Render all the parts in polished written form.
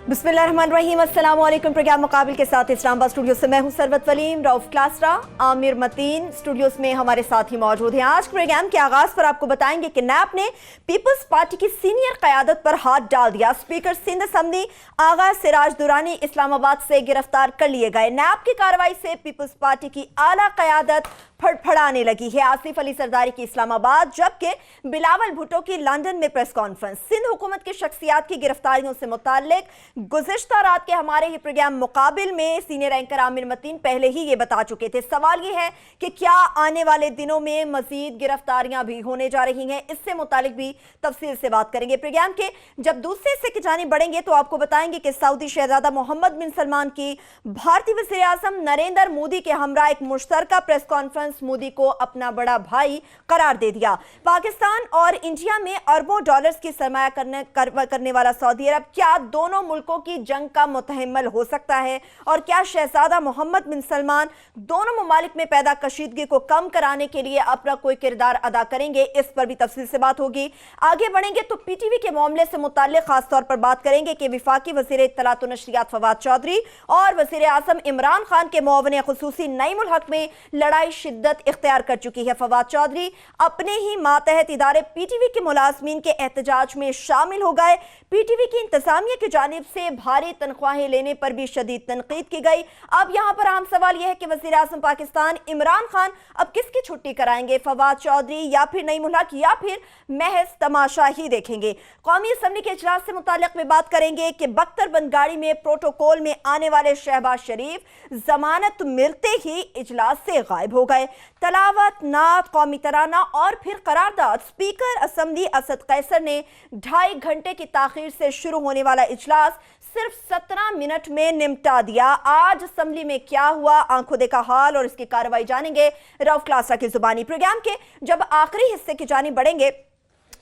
बिस्मिल्लाहिर्रहमानिर्रहीम। अस्सलाम वालेकुम। प्रोग्राम मुकाबिल के साथ इस्लामाबाद स्टूडियो से मैं हूं सरवत वलीम। रऊफ क्लासरा, आमिर मतीन स्टूडियोज में हमारे साथ ही मौजूद हैं। आज प्रोग्राम के आगाज पर आपको बताएंगे कि नैब ने पीपल्स पार्टी की सीनियर क़यादत पर हाथ डाल दिया। स्पीकर सिंध असम्बली आगा सिराज दुरानी इस्लामाबाद से गिरफ्तार कर लिए गए। नैब की कार्रवाई से पीपल्स पार्टी की आला क़यादत फड़फड़ाने लगी है। आसिफ अली सरदारी की इस्लामाबाद, जबकि बिलावल भुट्टो की लंदन में प्रेस कॉन्फ्रेंस। सिंध हुकूमत की शख्सियात की गिरफ्तारियों से मुताल्लिक गुज़िश्ता रात के हमारे ही प्रोग्राम मुकाबिल में सीनियर एंकर आमिर मतीन पहले ही ये बता चुके थे। सवाल ये है कि क्या आने वाले दिनों में मजीद गिरफ्तारियां भी होने जा रही हैं, इससे मुताल्लिक भी तफसील से बात करेंगे। प्रोग्राम के जब दूसरे हिस्से की जानिब बढ़ेंगे तो आपको बताएंगे कि सऊदी शहजादा मोहम्मद बिन सलमान की भारतीय वज़ीर आज़म नरेंद्र मोदी के हमरा एक मुश्तरका प्रेस कॉन्फ्रेंस मोदी को अपना बड़ा भाई करार दे दिया। पाकिस्तान और इंडिया में अरबों डॉलर्स की सरमाया करने वाला सऊदी अरब क्या दोनों मुल्कों की जंग का मुतहम्मिल हो सकता है, और क्या शहजादा मोहम्मद बिन सलमान दोनों ममालिक में पैदा कशीदगी को कम कराने के लिए अपना कोई किरदार अदा करेंगे, इस पर भी तफसील से बात होगी। आगे बढ़ेंगे तो पीटीवी के मामले से मुताल्लिक खासतौर पर बात करेंगे कि विफाकी वज़ीर इत्तलात व नशरियात फवाद चौधरी और वज़ीर आज़म इमरान खान के मुआविन खुसूसी नईमुल हक में लड़ाई शिद्दत इख्तियार कर चुकी है। फवाद चौधरी अपने ही मातहत इदारे पीटीवी के मुलाजमीन के एहतजाज में शामिल हो गए। पीटीवी की इंतजामिया की जानिब से भारी तनख्वाहें लेने पर भी शदीद तनकीद की गई। अब यहाँ पर अहम सवाल यह है कि वज़ीर आज़म पाकिस्तान इमरान खान अब किसकी छुट्टी कराएंगे, फवाद चौधरी या फिर नईमुल हक, या फिर महज तमाशा ही देखेंगे। कौमी असम्बली के इजलास से मुताल्लिक में बात करेंगे कि बख्तरबंद गाड़ी में प्रोटोकॉल में आने वाले शहबाज शरीफ जमानत मिलते ही इजलास से गायब हो गए। तलावत, नात, कौमी तराना और फिर करारदाद। स्पीकर असम्बली असद कैसर ने 2.5 घंटे की ताखीर से शुरू होने वाला इजलास सिर्फ 17 मिनट में निपटा दिया। आज असम्बली में क्या हुआ, आंखों देखा हाल और इसकी कार्रवाई जानेंगे रऊफ क्लासरा की जुबानी। प्रोग्राम के जब आखिरी हिस्से की जानिब बढ़ेंगे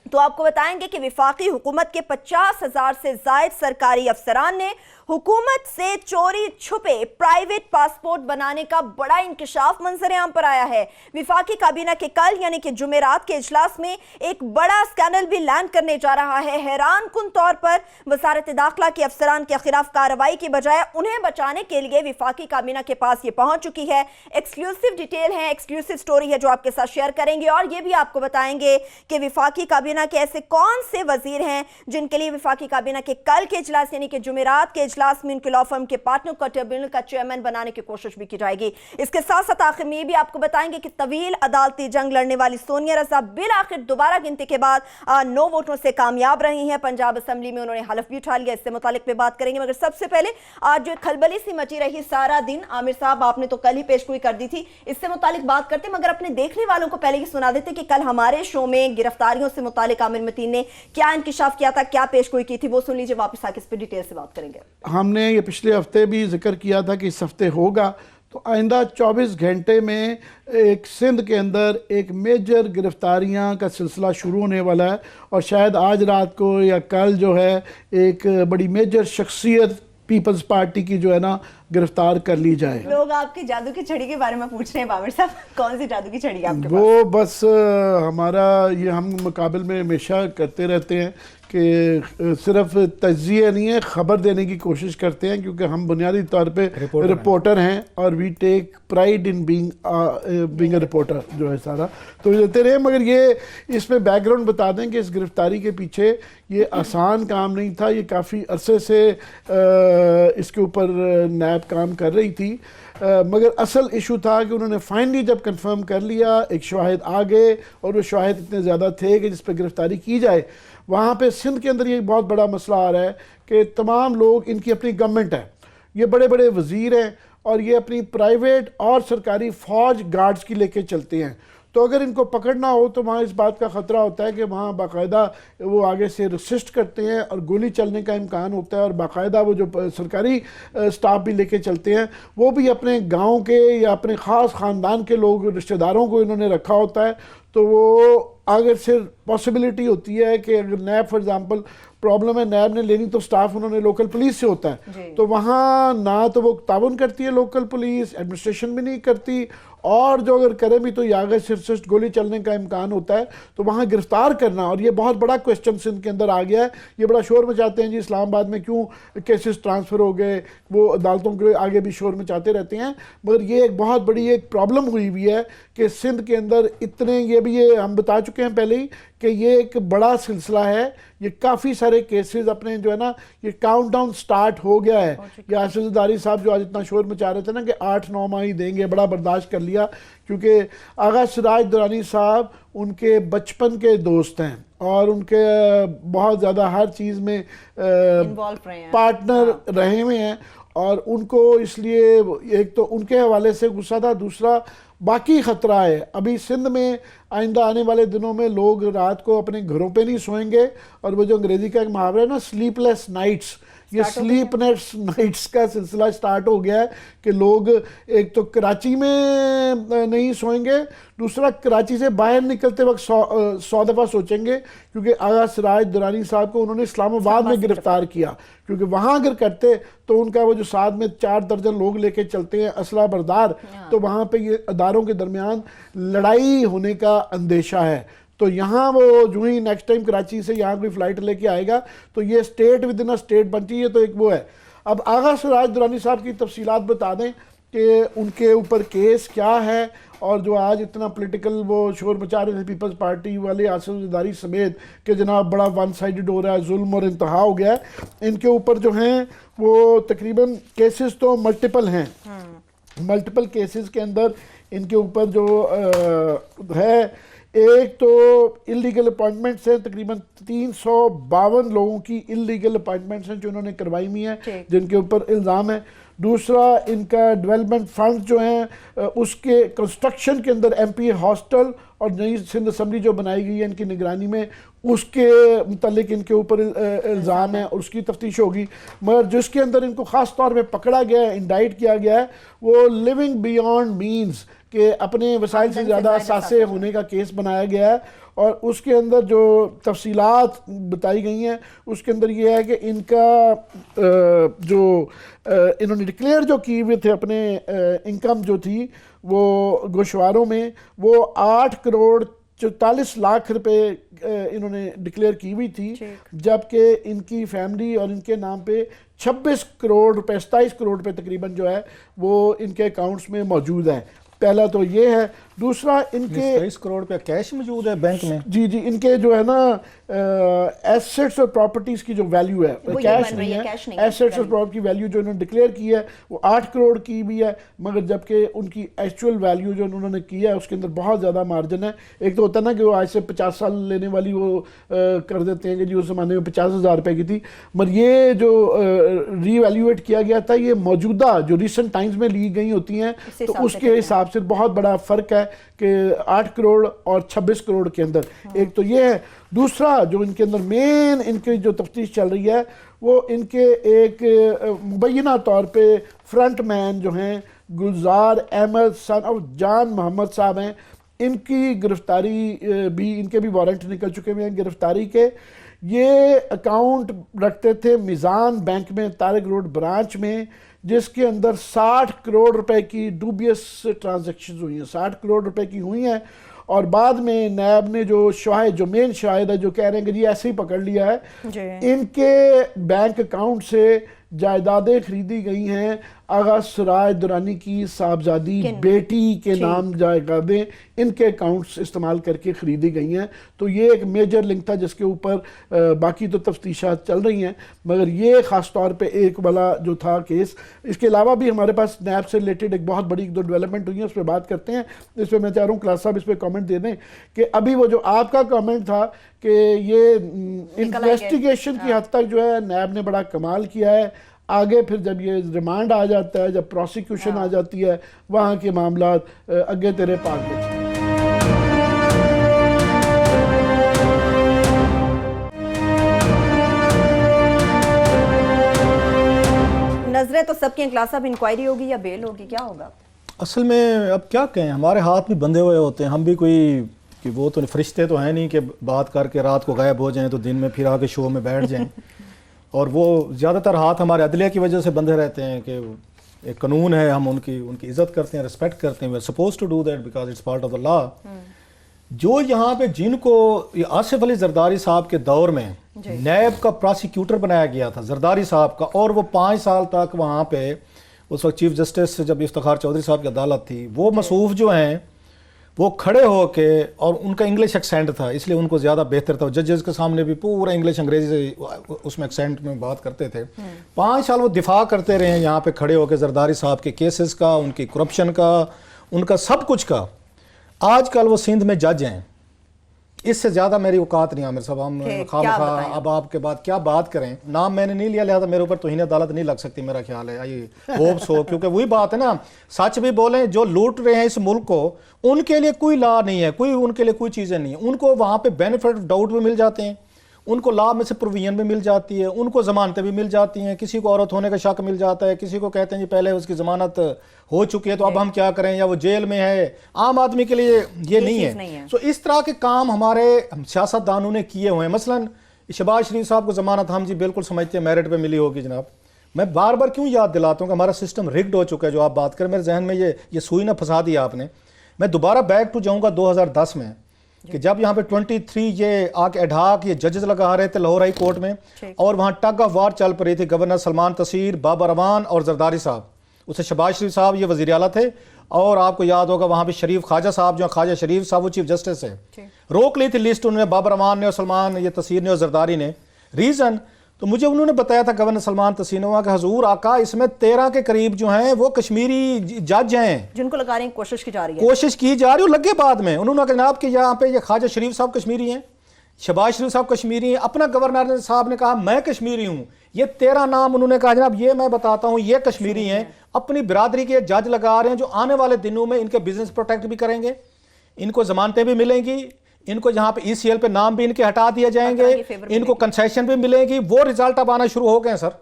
तो आपको बताएंगे कि विफाकी हुकूमत के 50,000 से जायद सरकारी अफसरान ने हुकूमत से चोरी छुपे प्राइवेट पासपोर्ट बनाने का बड़ा इंकशाफ मंजर आम पर आया है। विफाकी काबीना के कल यानी कि जुमेरात के इजलास में एक बड़ा स्कैंडल भी लैंड करने जा रहा है। हैरान कुन तौर पर वजारत दाखिला के अफसरान के खिलाफ कार्रवाई की बजाय उन्हें बचाने के लिए विफाकी काबीना के पास ये पहुंच चुकी है। एक्सक्लूसिव डिटेल है, एक्सक्लूसिव स्टोरी है जो आपके साथ शेयर करेंगे, और ये भी आपको बताएंगे कि विफाकी काबीना के ऐसे कौन से वजीर हैं जिनके लिए विफाकी काबीना के कल के इजलास यानी कि जुमेरात के इजलास में उनके लॉ फर्म के पार्टनर को ट्रिब्यूनल का चेयरमैन बनाने की कोशिश भी की जाएगी। इसके साथ साथ आखिर में ये भी आपको बताएंगे कि तवील अदालती जंग लड़ने वाली सोनिया रजा बिल आखिर दोबारा गिनती के बाद 9 वोटों से कामयाब रही हैं। पंजाब असम्बली में उन्होंने हलफ भी उठा लिया, इससे मुतालिक पे बात करेंगे। मगर सबसे पहले आज जो खलबली सी मची रही सारा दिन, आमिर साहब आपने तो कल ही पेशगोई कर दी थी, इससे मुतालिक बात करते, मगर अपने देखने वालों को पहले ही सुना देते कि कल हमारे शो में गिरफ्तारियों से मुतालिक आमिर मतीन ने क्या इंकिशाफ किया था, क्या पेशगोई की थी, वो सुन लीजिए, वापस आके इस पर डिटेल से बात करेंगे। हमने ये पिछले हफ्ते भी जिक्र किया था कि इस हफ्ते होगा, तो आइंदा 24 घंटे में एक सिंध के अंदर एक मेजर गिरफ्तारियां का सिलसिला शुरू होने वाला है, और शायद आज रात को या कल जो है एक बड़ी मेजर शख्सियत पीपल्स पार्टी की जो है ना गिरफ्तार कर ली जाए। लोग आपकी जादू की छड़ी के बारे में पूछ रहे हैं बाबर साहब, कौन सी जादू की छड़ी है आपके वो पास? बस हमारा ये हम मुकाबले में हमेशा करते रहते हैं कि सिर्फ तज्जिया नहीं है, ख़बर देने की कोशिश करते हैं, क्योंकि हम बुनियादी तौर पे रिपोर्टर हैं और we take pride in being a reporter जो है सारा तो देते रहे। मगर ये इसमें बैकग्राउंड बता दें कि इस गिरफ्तारी के पीछे ये आसान काम नहीं था, ये काफ़ी अरसे से इसके ऊपर नैब काम कर रही थी, मगर असल इशू था कि उन्होंने फाइनली जब कंफर्म कर लिया, एक शाहिद आ गए और वो शाहिद इतने ज़्यादा थे कि जिस पर गिरफ्तारी की जाए। वहाँ पे सिंध के अंदर ये बहुत बड़ा मसला आ रहा है कि तमाम लोग, इनकी अपनी गवर्नमेंट है, ये बड़े बड़े वज़ीर हैं और ये अपनी प्राइवेट और सरकारी फ़ौज गार्ड्स की लेके चलते हैं। तो अगर इनको पकड़ना हो तो वहाँ इस बात का ख़तरा होता है कि वहाँ बाकायदा वो आगे से रसिस्ट करते हैं और गोली चलने का इम्कान होता है, और बाकायदा वो जो सरकारी स्टाफ भी लेके चलते हैं वो भी अपने गांव के या अपने ख़ास ख़ानदान के लोग, रिश्तेदारों को इन्होंने रखा होता है, तो वो अगर से पॉसिबिलिटी होती है कि अगर नैब फॉर एग्जांपल प्रॉब्लम है, नैब ने लेनी तो स्टाफ उन्होंने लोकल पुलिस से होता है, तो वहाँ ना तो वो ताउन करती है लोकल पुलिस, एडमिनिस्ट्रेशन भी नहीं करती, और जो अगर करे भी तो यागा सिर्फ गोली चलने का इम्कान होता है, तो वहाँ गिरफ्तार करना। और ये बहुत बड़ा क्वेश्चन सिंध के अंदर आ गया है। ये बड़ा शोर मचाते हैं जी इस्लामाबाद में क्यों केसेस ट्रांसफ़र हो गए, वो अदालतों के आगे भी शोर मचाते रहते हैं, मगर ये एक बहुत बड़ी एक प्रॉब्लम हुई हुई है कि सिंध के अंदर इतने, ये हम बता चुके हैं पहले ही कि ये एक बड़ा सिलसिला है। ये काफ़ी सारे केसेस अपने जो है ना, ये काउंटडाउन स्टार्ट हो गया है। ये आसिफ ज़रदारी साहब जो आज इतना शोर मचा रहे थे ना कि 8-9 माह ही देंगे, बड़ा बर्दाश्त कर लिया, क्योंकि आगा सिराज दुरानी साहब उनके बचपन के दोस्त हैं और उनके बहुत ज़्यादा हर चीज़ में पार्टनर रहे हुए हैं, और उनको इसलिए एक तो उनके हवाले से गुस्सा था, दूसरा बाकी ख़तरा है। अभी सिंध में आइंदा आने वाले दिनों में लोग रात को अपने घरों पे नहीं सोएंगे, और वो जो अंग्रेज़ी का एक मुहावरा है ना, स्लीपलेस नाइट्स, ये स्लीपलेस नाइट्स का सिलसिला स्टार्ट हो गया है कि लोग एक तो कराची में नहीं सोएंगे, दूसरा कराची से बाहर निकलते वक्त 100 दफ़ा सोचेंगे, क्योंकि आगा सिराज दुरानी साहब को उन्होंने इस्लामाबाद में गिरफ्तार किया, क्योंकि वहाँ अगर करते तो उनका वो जो साथ में 4 दर्जन लोग लेके चलते हैं असला बरदार, तो वहाँ पे ये अदारों के दरमियान लड़ाई होने का अंदेशा है। तो यहाँ वो जो ही नेक्स्ट टाइम कराची से यहाँ कोई फ़्लाइट लेके आएगा तो ये state with in a state बनती है, तो एक वो है। अब आगा सिराज दुरानी साहब की तफसीलात बता दें कि उनके ऊपर केस क्या है, और जो आज इतना पॉलिटिकल वो शोर मचा रहे थे पीपल्स पार्टी वाले आसिफ ज़रदारी समेत कि जनाब बड़ा वन साइडेड हो रहा है, जुल्म और इंतहा हो गया है, इनके ऊपर जो हैं वो तकरीबन केसेस तो मल्टीपल हैं। मल्टीपल केसेस के अंदर इनके ऊपर जो है, एक तो इलीगल अपॉइंटमेंट्स हैं, तकरीबन 352 लोगों की इलीगल अपॉइंटमेंट्स हैं जो उन्होंने करवाई हुई हैं, जिनके ऊपर इल्ज़ाम है। दूसरा, इनका डेवलपमेंट फंड जो हैं उसके कंस्ट्रक्शन के अंदर एमपी हॉस्टल और नई सिंध असम्बली जो बनाई गई है इनकी निगरानी में, उसके मुतालिक इनके ऊपर इल्ज़ाम है और उसकी तफ्तीश होगी। मगर जिसके अंदर इनको ख़ास तौर पे पकड़ा गया है, इंडाइट किया गया है, वो लिविंग बियॉन्ड मीन्स के अपने वसाइल से ज़्यादा असासे होने का केस बनाया गया है। और उसके अंदर जो तफसीलात बताई गई हैं उसके अंदर ये है कि इनका जो इन्होंने डिक्लेयर जो किए हुए थे अपने इनकम जो थी वो गोशवारों में, वो 8 करोड़ 44 लाख रुपए इन्होंने डिक्लेयर की हुई थी, जबकि इनकी फैमिली और इनके नाम पे 26 करोड़ रुपए 27 करोड़ रुपए तकरीबन जो है वो इनके अकाउंट्स में मौजूद है। पहला तो ये है। दूसरा, इनके 23 करोड़ रुपया कैश मौजूद है बैंक में। जी जी, इनके जो है ना एसेट्स और प्रॉपर्टीज की जो वैल्यू है, कैश नहीं है, एसेट्स और प्रॉपर्टी की वैल्यू जो इन्होंने डिक्लेयर की है वो 8 करोड़ की भी है, मगर जबकि उनकी एक्चुअल वैल्यू जो उन्होंने की है उसके अंदर बहुत ज़्यादा मार्जिन है। एक तो होता है ना कि वो आज से 50 साल लेने वाली वो कर देते हैं कि जी उस ज़माने में 50,000 रुपये की थी, मगर ये जो रीवैल्यूएट किया गया था ये मौजूदा जो रिसेंट टाइम्स में ली गई होती हैं, तो उसके हिसाब से बहुत बड़ा फ़र्क है कि 8 करोड़ और 26 करोड़ के अंदर। एक तो ये है। दूसरा, जो इनके अंदर मेन इनकी जो तफ्तीश चल रही है वो इनके एक मुबैना तौर पे फ्रंट मैन जो हैं गुलजार अहमद सन ऑफ जान मोहम्मद साहब हैं, इनकी गिरफ्तारी भी, इनके भी वारंट निकल चुके हुए हैं गिरफ्तारी के। ये अकाउंट रखते थे मिज़ान बैंक में तारिक रोड ब्रांच में, जिसके अंदर 60 करोड़ रुपए की डूबियस ट्रांजैक्शंस हुई हैं, 60 करोड़ रुपए की हुई हैं। और बाद में नैब ने जो शाहिद, जो मेन शाहिद है, जो कह रहे हैं कि जी ऐसे ही पकड़ लिया है, इनके बैंक अकाउंट से जायदादें खरीदी गई हैं। आगा सिराज दुरानी की साहबजादी बेटी के नाम जायदादें इनके अकाउंट्स इस्तेमाल करके ख़रीदी गई हैं। तो ये एक मेजर लिंक था जिसके ऊपर बाकी तो तफ्तीशात चल रही हैं, मगर ये ख़ास तौर पे एक वाला जो था केस। इसके अलावा भी हमारे पास नैब से रिलेटेड एक बहुत बड़ी दो डेवलपमेंट हुई है, उस पर बात करते हैं। इस पर मैं चाह रहा हूँ क्लास साहब इस पर कॉमेंट दे दें कि अभी वो जो आपका कॉमेंट था कि ये इन्वेस्टिगेशन की हद तक जो है नैब ने बड़ा कमाल किया है, आगे फिर जब ये रिमांड आ जाता है, जब प्रोसिक्यूशन आ जाती है, वहाँ के मामला अगे तेरे पास बचे। नजरें तो सबकी क्लास अब इंक्वायरी होगी या बेल होगी, क्या होगा? असल में अब क्या कहें, हमारे हाथ भी बंधे हुए होते हैं, हम भी कोई कि वो तो फरिश्ते तो हैं नहीं कि बात करके रात को गायब हो जाएं तो दिन में फिर आके शो में बैठ जाएं। और वो ज़्यादातर हाथ हमारे अदलिया की वजह से बंधे रहते हैं कि एक कानून है, हम उनकी इज़्ज़त करते हैं, रिस्पेक्ट करते हैं, we are suppose to do that because it's part of the law. जो यहाँ पे जिनको आसिफ अली जरदारी साहब के दौर में नैब का प्रोसिक्यूटर बनाया गया था जरदारी साहब का, और वो 5 साल तक वहाँ पे उस वक्त चीफ जस्टिस जब इफ्तिखार चौधरी साहब की अदालत थी, वो मसूफ जो हैं वो खड़े होके, और उनका इंग्लिश एक्सेंट था इसलिए उनको ज़्यादा बेहतर था, जजेस के सामने भी पूरा इंग्लिश अंग्रेजी से उसमें एक्सेंट में बात करते थे। 5 साल वो दिफा करते रहे यहाँ पे खड़े होकर जरदारी साहब के केसेस का, उनकी करप्शन का, उनका सब कुछ का। आजकल वो सिंध में जज हैं, इससे ज़्यादा मेरी औकात नहीं आमिर साहब, हम खामखा अब आपके बाद क्या बात करें। नाम मैंने नहीं लिया, लिहाजा मेरे ऊपर तौहीन अदालत नहीं लग सकती, मेरा ख्याल है। आई होप्स हो, क्योंकि वही बात है ना, सच भी बोलें, जो लूट रहे हैं इस मुल्क को उनके लिए कोई लॉ नहीं है, कोई उनके लिए कोई चीज़ें नहीं है। उनको वहाँ पे बेनिफिट डाउट भी मिल जाते हैं, उनको लॉ में से प्रोविजन भी मिल जाती है, उनको ज़मानतें भी मिल जाती हैं। किसी को औरत होने का शक मिल जाता है, किसी को कहते हैं जी पहले उसकी ज़मानत हो चुकी है तो अब हम क्या करें, या वो जेल में है। आम आदमी के लिए ये नहीं है। सो इस तरह के काम हमारे सियासतदानों ने किए हुए हैं। मसलन शहबाज शरीफ साहब को ज़मानत हम जी बिल्कुल समझते हैं मेरिट पे मिली होगी जनाब। मैं बार बार क्यों याद दिलाता हूँ कि हमारा सिस्टम रिग्ड हो चुका है। जो आप बात करें, मेरे जहन में ये सुई ना फंसा दी आपने। मैं दोबारा बैक टू जाऊँगा 2010 में, कि जब यहाँ पे 23 ये आके एडहाक ये जजेस लगा रहे थे लाहौर हाई कोर्ट में, और वहाँ टग ऑफ वार चल पड़ी थी गवर्नर सलमान तसीर, बाबर अमान और जरदारी साहब। उससे शहबाज शरीफ साहब ये वज़ीर आला थे, और आपको याद होगा वहाँ पे शरीफ ख्वाजा साहब, जो ख्वाजा शरीफ साहब वो चीफ जस्टिस है, रोक ली थी लिस्ट उन्होंने, बाबर अमान ने और सलमान ये तसीर ने और जरदारी ने। रीज़न तो मुझे उन्होंने बताया था गवर्नर सलमान तसीर ने, कि हजूर आका इसमें 13 के करीब जो हैं वो कश्मीरी जज हैं जिनको लगाने की कोशिश की जा रही है, लगे बाद में। उन्होंने कहा जनाब कि यहाँ पे ये ख्वाजा शरीफ साहब कश्मीरी हैं, शहबाज शरीफ साहब कश्मीरी हैं। अपना गवर्नर साहब ने कहा मैं कश्मीरी हूँ। ये 13 नाम उन्होंने कहा जनाब ये मैं बताता हूँ ये कश्मीरी हैं, अपनी बिरादरी के जज लगा रहे हैं, जो आने वाले दिनों में इनके बिजनेस प्रोटेक्ट भी करेंगे, इनको जमानतें भी मिलेंगी, इनको यहाँ पे ECL पे नाम भी इनके हटा दिए जाएंगे, इनको कंसेशन भी मिलेगी। वो रिजल्ट अब आना शुरू हो गए सर,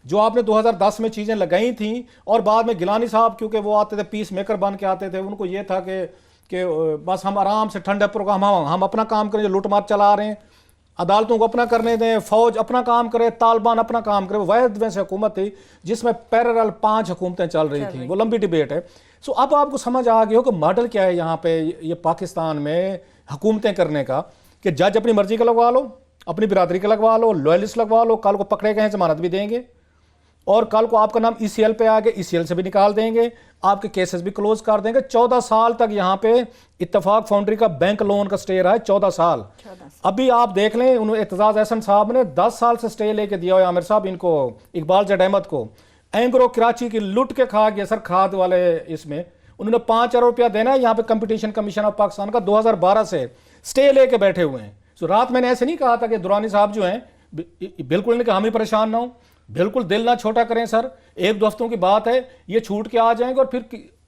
जो आपने 2010 में चीज़ें लगाई थी। और बाद में गिलानी साहब क्योंकि वो आते थे पीस मेकर बन के आते थे, उनको ये था कि बस हम आराम से ठंडे प्रोग्राम हम अपना काम करें, जो लूटमार चला रहे हैं अदालतों को अपना करने दें, फौज अपना काम करे, तालिबान अपना काम करे। वाहिद वैसे हुकूमत थी जिसमें पैरेलल 5 हुकूमतें चल रही थी, वो लंबी डिबेट है। सो अब आपको समझ आ गया हो कि मॉडल क्या है यहाँ पे ये पाकिस्तान में हुकूमतें करने का, कि जज अपनी मर्जी का लगवा लो, अपनी बिरादरी का लगवा लो, लॉयलिस्ट लगवा लो, कल को पकड़े गए जमानत भी देंगे, और कल को आपका नाम ECL पे आ गए, ECL से भी निकाल देंगे, आपके केसेस भी क्लोज कर देंगे। 14 साल तक यहाँ पे इत्तेफाक फाउंड्री का बैंक लोन का स्टे रहा है, 14 साल। अभी आप देख लें, उन्होंने एतजाज एहसन साहब ने 10 साल से स्टे लेके दिया हुआ आमिर साहब इनको, इकबाल जट अहमद को। एंग्रो कराची की लुट के खा गया सर खाद वाले, इसमें उन्होंने 5 अरब रुपया देना है। यहाँ पे कंपटीशन कमीशन ऑफ पाकिस्तान का 2012 से स्टे लेके बैठे हुए हैं। सो रात मैंने ऐसे नहीं कहा था कि दुरानी साहब जो हैं बिल्कुल नहीं, हम ही परेशान ना हो, बिल्कुल दिल ना छोटा करें सर, 1-2 हफ्तों की बात है, ये छूट के आ जाएंगे,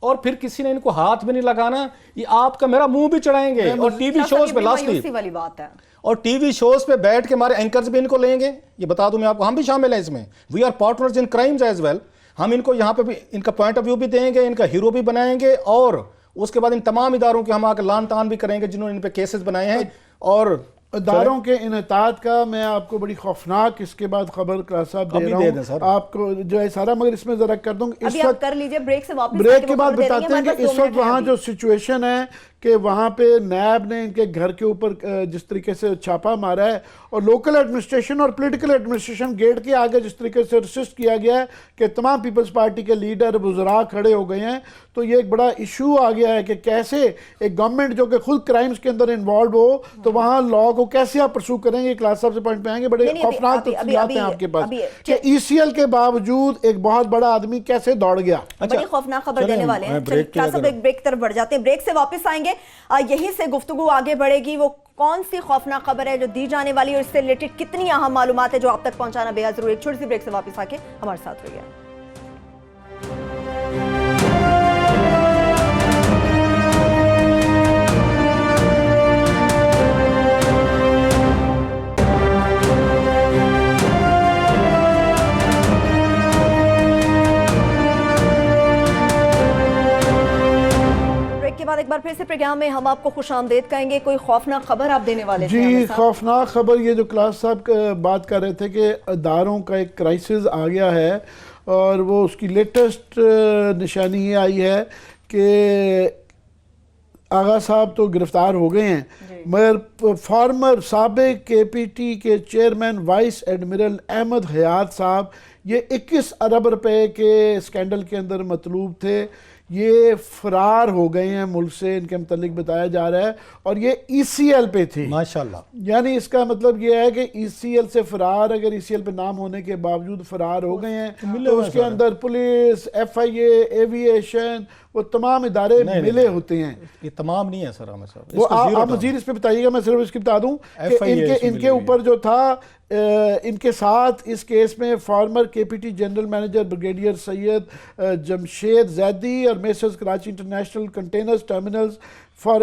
और फिर किसी ने इनको हाथ भी नहीं लगाना, ये आपका मेरा मुंह भी चढ़ाएंगे। और टीवी शोज पे लास्टली वाली बात है, और टीवी शोज पे बैठ के हमारे एंकर्स भी इनको लेंगे। ये बता दूं मैं आपको, हम भी शामिल हैं इसमें, we are partners in crimes as well. हम इनको यहाँ पे भी इनका पॉइंट ऑफ व्यू भी देंगे, इनका हीरो भी बनाएंगे, और उसके बाद इन तमाम इदारों के हम आकर लान तान भी करेंगे जिन्होंने इन पे केसेस बनाए हैं। और इदारों के इनेतात का मैं आपको बड़ी खौफनाक इसके बाद खबर का साहब दे रहा हूँ आपको जो है सारा, मगर इसमें जरा कर दूंगा इस वक्त कर लीजिए ब्रेक से वापस, ब्रेक के बाद बताते हैं कि इस वक्त वहाँ जो सिचुएशन है कि वहाँ पे नैब ने इनके घर के ऊपर जिस तरीके से छापा मारा है, और लोकल एडमिनिस्ट्रेशन और पॉलिटिकल एडमिनिस्ट्रेशन गेट के आगे जिस तरीके से रसिस्ट किया गया है कि तमाम पीपल्स पार्टी के लीडर वुज़रा खड़े हो गए हैं, तो ये एक बड़ा इशू आ गया है कि कैसे एक गवर्नमेंट जो कि खुद क्राइम्स के अंदर इन्वॉल्व हो, तो वहाँ लॉ को कैसे आप परसू करेंगे। क्लास साहब से पॉइंट पे आएंगे, बड़े खौफनाक तफसीलात हैं आपके पास कि ECL के बावजूद एक बहुत बड़ा आदमी कैसे दौड़ गया। बड़ी खौफनाक खबर देने वाले हैं। क्लास साहब एक ब्रेक की तरफ बढ़ जाते हैं, ब्रेक से वापस आएंगे, यहीं से गुफ्तगू आगे बढ़ेगी। वो कौन सी खौफनाक खबर है जो दी जाने वाली है और इससे रिलेटेड कितनी अहम मालूमात है जो आप तक पहुंचाना बेहद जरूरी है। छोटी सी ब्रेक से वापस आके हमारे साथ रहिए। के बाद एक बार बार फिर से प्रोग्राम में हम आपको खुशामदीद कहेंगे। कोई खौफनाक खबर आप देने वाले थे जी, हमें साहब? खौफनाक खबर, ये जो क्लास साहब बात कर रहे थे कि अदारों का एक क्राइसिस आ गया है और वो उसकी लेटेस्ट निशानी ये आई है कि आगा साहब तो गिरफ्तार हो गए हैं, मगर फार्मर साबिक KPT के चेयरमैन वाइस एडमिरल अहमद हयात साहब ये 21 अरब रुपए के स्कैंडल के अंदर मतलूब थे, ये फरार हो गए हैं मुल्क से, इनके मुतालिक बताया जा रहा है। और ये ECL पे थे माशाल्लाह। यानी इसका मतलब ये है कि ECL से फरार, अगर ECL पे नाम होने के बावजूद फरार हो गए हैं तो उसके अंदर पुलिस, FIA, एविएशन, वो तमाम इदारे मिले होते हैं। ये तमाम नहीं है सर हमें साहब, वो आप मजीद इस पे बताइएगा, मैं सिर्फ इसकी बता दूं कि इनके ऊपर जो था, इनके साथ इस केस में former KPT general manager brigadier Syed Jamshed Zaidi और messrs Karachi international containers terminals for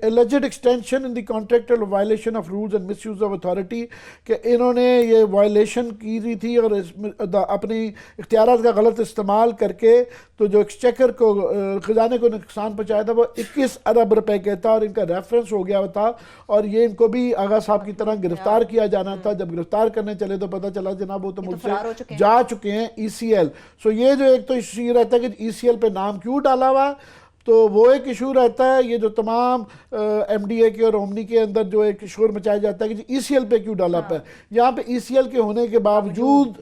alleged extension in the contractual violation of rules and misuse of authority, कि इन्होंने ये वायलेशन की हुई थी और अपनी इख्तियारात का गलत इस्तेमाल करके तो जो एक्सचेकर को, खजाने को नुकसान पहुँचाया था वो 21 अरब रुपए का था और इनका रेफरेंस हो गया था। और ये इनको भी आगा साहब की तरह गिरफ्तार किया जाना था। जब गिरफ्तार करने चले तो पता चला जनाब वो तो मुल्क से जा चुके हैं ECL। सो ये जो एक तो इशू ये रहता है कि ECL पे नाम क्यों डाला हुआ, तो वो एक इशू रहता है। ये जो तमाम MDA के और ओमनी के अंदर जो एक शोर मचाया जाता है कि ECL पे क्यों डाला है, यहाँ पे ECL के होने के बावजूद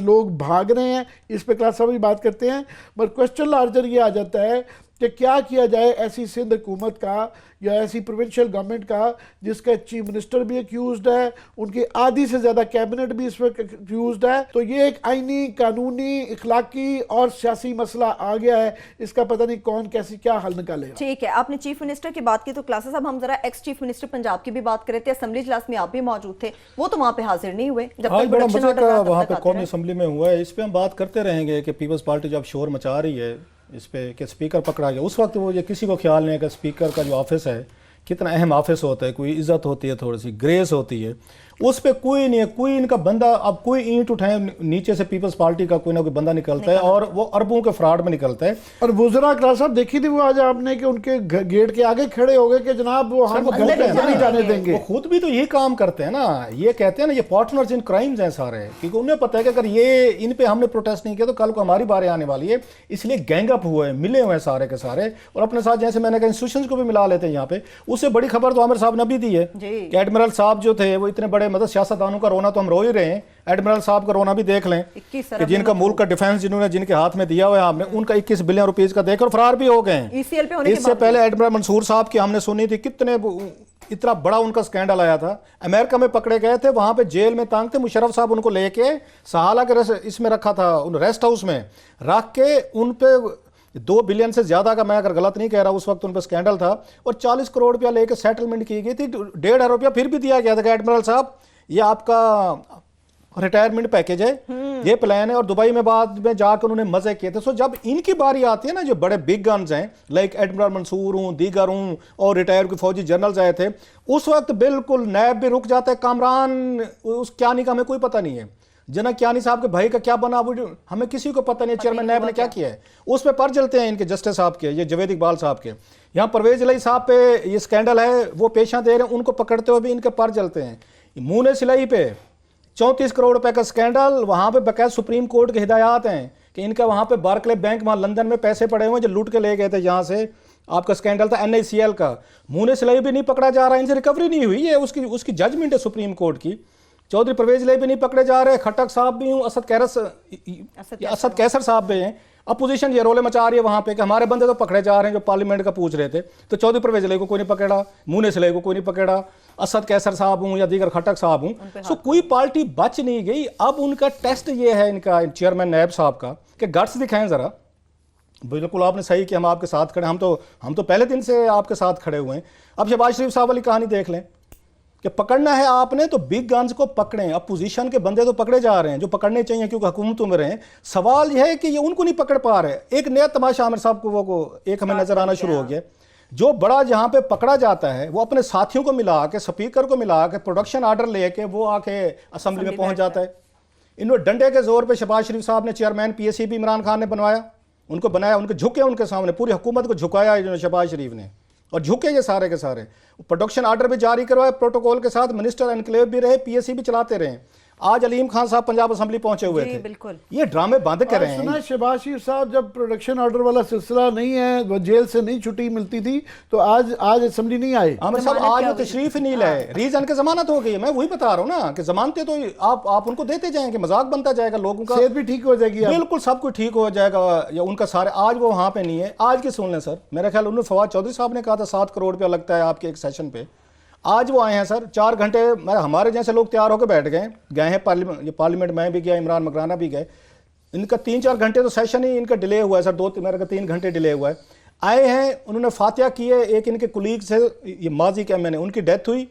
लोग भाग रहे हैं। इस पे क्लास साहब भी बात करते हैं, मगर क्वेश्चन लार्जर ये आ जाता है कि क्या किया जाए ऐसी सिंध हुकूमत का या ऐसी प्रोविंशियल गवर्नमेंट का जिसका चीफ मिनिस्टर भी एक्यूज्ड है, उनकी आधी से ज़्यादा कैबिनेट भी इस वक्त एक्यूज्ड है। तो ये एक आईनी, कानूनी, इखलाकी और सियासी मसला आ गया है। इसका पता नहीं कौन कैसी क्या हल निकालेगा। ठीक है, आपने चीफ मिनिस्टर की बात की तो क्लासेस अब हम जरा एक्स चीफ मिनिस्टर पंजाब की भी बात कर रहे थे। असेंबली इजलास में आप भी मौजूद थे, वो तो वहाँ पे हाजिर नहीं हुए जब तक प्रोडक्शन ऑर्डर था, वहाँ पे कौमी असेंबली में हुआ है। इस पे हम बात करते रहेंगे कि पीपल्स पार्टी जब शोर मचा रही है इस पे कि स्पीकर पकड़ा गया, उस वक्त वो ये किसी को ख्याल नहीं है कि स्पीकर का जो ऑफिस है कितना अहम ऑफिस होता है, कोई इज्जत होती है, थोड़ी सी ग्रेस होती है, उस पे कोई नहीं है, कोई इनका बंदा, अब कोई ईंट उठाए नीचे से पीपल्स पार्टी का कोई ना कोई बंदा निकलता है और वो अरबों के फ्रॉड में निकलता है। और वुज़रा क्लास साहब देखी थी वो आज आपने कि उनके गेट के आगे खड़े हो गए कि जनाब वो हम घर पे नहीं जाने देंगे। वो खुद भी तो यही काम करते हैं ना, ये कहते हैं ना ये पार्टनर्स इन क्राइम्स हैं सारे, क्योंकि उन्हें पता है कि अगर ये इन पे हमने प्रोटेस्ट नहीं किया तो कल को हमारी बारी आने वाली है, इसलिए गैंग अप हुए, मिले हुए हैं सारे के सारे और अपने साथ, जैसे मैंने कहा, इंस्टीट्यूशंस को भी मिला लेते हैं यहाँ पे। उससे बड़ी खबर तो आमिर साहब ने भी दी है कि एडमिरल साहब जो थे वो इतने बड़े, मतलब सियासतदानों का रोना तो हम रो ही रहे हैं, एडमिरल साहब का रोना भी देख लें कि जिनका मुल्क का डिफेंस जिन्होंने जिनके हाथ में दिया हुआ है आपने, उनका 21 बिलियन रुपीस का देकर फरार भी हो गए हैं। इससे पहले एडमिरल मंसूर साहब की हमने सुनी थी, कितने इतना बड़ा उनका स्कैंडल आया था, अमेरिका में पकड़े गए थे, वहां पे जेल में तंग थे, मुशर्रफ साहब उनको लेके सहाला के इसमें रखा था, उन रेस्ट हाउस में रख के उन पे 2 बिलियन से ज्यादा का, मैं अगर गलत नहीं कह रहा, उस वक्त उन पर स्कैंडल था और 40 करोड़ रुपया लेके सेटलमेंट की गई थी। 1.5 अरब रुपया फिर भी दिया गया था कि एडमिरल साहब ये आपका रिटायरमेंट पैकेज है, ये प्लान है, और दुबई में बाद में जाकर उन्होंने मजे किए थे। सो जब इनकी बारी आती है ना, जो बड़े बिग गन्स हैं लाइक एडमिरल मंसूर हूँ, दीगर हूँ और रिटायर के फौजी जनरल्स आए थे, उस वक्त बिल्कुल नैब भी रुक जाता है। कामरान उस क्यानी का हमें कोई पता नहीं है, जना क्यानी साहब के भाई का क्या बना वो हमें किसी को पता नहीं है, चेयरमैन नैब ने क्या किया है, उस पर पर जलते हैं इनके जस्टिस साहब के, ये जवेद इकबाल साहब के। यहाँ परवेज इलाही साहब पे ये स्कैंडल है, वो पेशा दे रहे हैं, उनको पकड़ते हुए भी इनके पर जलते हैं। मुने सिलाई पे 34 करोड़ रुपए का स्कैंडल, वहां पे बकायदा सुप्रीम कोर्ट के हिदायत हैं कि इनका वहां पे बार्कले बैंक वहां लंदन में पैसे पड़े हुए जो लूट के ले गए थे, यहाँ से आपका स्कैंडल था NICL का। मुने सिलाई भी नहीं पकड़ा जा रहा, इनसे रिकवरी नहीं हुई है, उसकी जजमेंट है सुप्रीम कोर्ट की। चौधरी परवेज इलाही भी नहीं पकड़े जा रहे, खट्टक साहब भी हूँ, असद कैसर साहब भी हैं। अपोजिशन ये रोले मचा रही है वहां पे कि हमारे बंदे तो पकड़े जा रहे हैं जो पार्लियामेंट का पूछ रहे थे, तो चौधरी परवेज इलाही को कोई नहीं पकड़ा, मुने सिलाई को कोई नहीं पकड़ा, असद कैसर साहब हूँ या दीगर खट्टक साहब हूँ। सो कोई पार्टी बच नहीं गई। अब उनका टेस्ट ये है इनका चेयरमैन नैब साहब का कि गट्स दिखाएं जरा। बिल्कुल आपने सही कि हम आपके साथ खड़े, हम तो पहले दिन से आपके साथ खड़े हुए हैं। अब शहबाज शरीफ साहब वाली कहानी देख लें कि पकड़ना है आपने तो बिग गन्स को पकड़ें। अब पोजीशन के बंदे तो पकड़े जा रहे हैं जो पकड़ने चाहिए क्योंकि हुकूमतों में रहे। सवाल यह है कि ये उनको नहीं पकड़ पा रहे। एक नया तमाशा आमिर साहब को एक हमें नजर आना शुरू हो गया, जो बड़ा जहां पे पकड़ा जाता है वो अपने साथियों को मिला के, स्पीकर को मिला के, प्रोडक्शन ऑर्डर लेके वो आके असेंबली में पहुंच जाता है। इन्होंने डंडे के जोर पे शहबाज शरीफ साहब ने चेयरमैन PSC भी इमरान खान ने बनवाया, उनको बनाया, उनके झुके उनके सामने, पूरी हुकूमत को झुकाया इन्होंने शहबाज शरीफ ने, और झुके ये सारे के सारे। प्रोडक्शन ऑर्डर भी जारी करवाए प्रोटोकॉल के साथ, मिनिस्टर एनक्लेव भी रहे, पीएससी भी चलाते रहे। आज अलीम खान साहब पंजाब असेंबली पहुंचे हुए थे, बिल्कुल। ये ड्रामे बंद कर रहे हैं। सुना शहबाज शरीफ साहब जब प्रोडक्शन ऑर्डर वाला सिलसिला नहीं है, वो जेल से नहीं छुट्टी मिलती थी, तो आज असेंबली नहीं आए। आमिर साहब आज वो तशरीफ ही नहीं लाए, रीजन के जमानत हो गई है। मैं वही बता रहा हूँ ना कि जमानतें तो आप उनको देते जाएंगे, मजाक बनता जाएगा लोगों का, सेहत भी ठीक हो जाएगी, बिल्कुल सब कुछ ठीक हो जाएगा। या उनका सारे आज वो वहां पे नहीं है। आज की सुन लें सर, मेरा ख्याल उन्होंने फवाद चौधरी साहब ने कहा था 7 करोड़ रुपया लगता है आपके एक सेशन पे। आज वो आए हैं सर, 4 घंटे हमारे जैसे लोग तैयार होकर बैठ गए हैं पार्लियामेंट में भी गया, इमरान मकराना भी गए। इनका 3-4 घंटे तो सेशन ही इनका डिले हुआ है सर, 2-3 घंटे डिले हुआ है। आए हैं, उन्होंने फातिहा की है, एक इनके कुलीग से ये माजी के मैंने उनकी डेथ हुई,